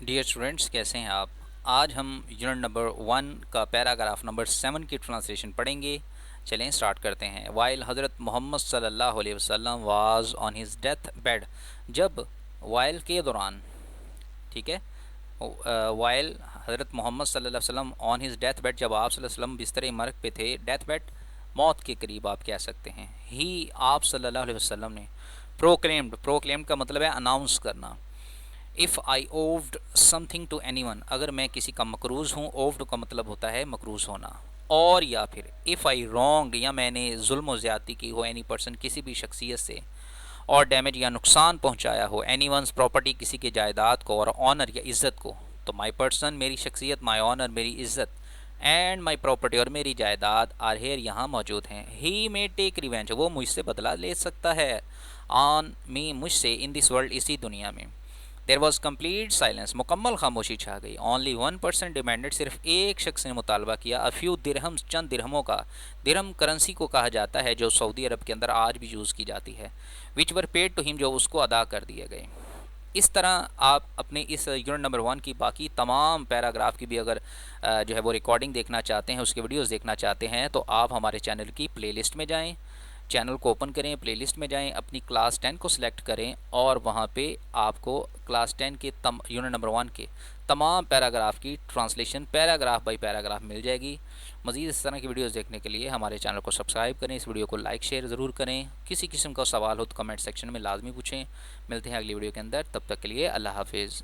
Dear students, کیسے ہیں آپ؟ آج ہم یونٹ نمبر 1 کا پیراگراف نمبر 7 کی ٹرانسلیشن پڑھیں گے۔ چلیں سٹارٹ کرتے ہیں۔ وائل حضرت محمد صلی اللہ علیہ وسلم was on his death bed, جب وائل کے دوران، ٹھیک ہے، وائل حضرت محمد صلی اللہ علیہ وسلم آن ہز ڈیتھ بیڈ، جب آپ صلی اللہ علیہ وسلم بستر مرگ پہ تھے، ڈیتھ بیڈ موت کے قریب آپ کہہ سکتے ہیں، ہی آپ صلی اللہ علیہ وسلم نے پروکلیمڈ کا مطلب ہے اناؤنس کرنا۔ If I avoid something to anyone, اگر میں کسی کا مقروض ہوں، اووڈ کا مطلب ہوتا ہے مقروض ہونا، اور یا پھر اف آئی رونگ، یا میں نے ظلم و زیادتی کی ہو اینی پرسن، کسی بھی شخصیت سے، اور ڈیمیج یا نقصان پہنچایا ہو اینی ونس پراپرٹی، کسی کے جائیداد کو، اور آنر یا عزت کو، تو مائی پرسن میری شخصیت، مائی آنر میری عزت، اینڈ مائی پراپرٹی اور میری جائیداد، آر ہیئر یہاں موجود ہیں، ہی میں ٹیک ریونج، وہ مجھ سے بدلہ لے سکتا ہے، آن می مجھ سے، ان دس ورلڈ اسی دنیا میں۔ دیر واز کمپلیٹ سائلنس، مکمل خاموشی چھا گئی۔ اونلی 1% ڈیمانڈڈ، صرف ایک شخص نے مطالبہ کیا، ا فیو درہمز، چند درہموں کا۔ درہم کرنسی کو کہا جاتا ہے جو سعودی عرب کے اندر آج بھی یوز کی جاتی ہے، وچ ور پیڈ ٹو ہم، جو اس کو ادا کر دیے گئے۔ اس طرح آپ اپنے اس یونٹ نمبر 1 کی باقی تمام پیراگراف کی بھی اگر جو ہے وہ ریکارڈنگ دیکھنا چاہتے ہیں، اس کے ویڈیوز دیکھنا چاہتے ہیں، تو آپ ہمارے چینل کی پلے لسٹ میں جائیں، چینل کو اوپن کریں، پلے لسٹ میں جائیں، اپنی کلاس 10 کو سلیکٹ کریں، اور وہاں پہ آپ کو کلاس 10 کے یونٹ نمبر 1 کے تمام پیراگراف کی ٹرانسلیشن پیراگراف بائی پیراگراف مل جائے گی۔ مزید اس طرح کی ویڈیوز دیکھنے کے لیے ہمارے چینل کو سبسکرائب کریں، اس ویڈیو کو لائک شیئر ضرور کریں۔ کسی قسم کا سوال ہو تو کمنٹ سیکشن میں لازمی پوچھیں۔ ملتے ہیں اگلی ویڈیو کے اندر، تب تک کے لیے اللہ حافظ۔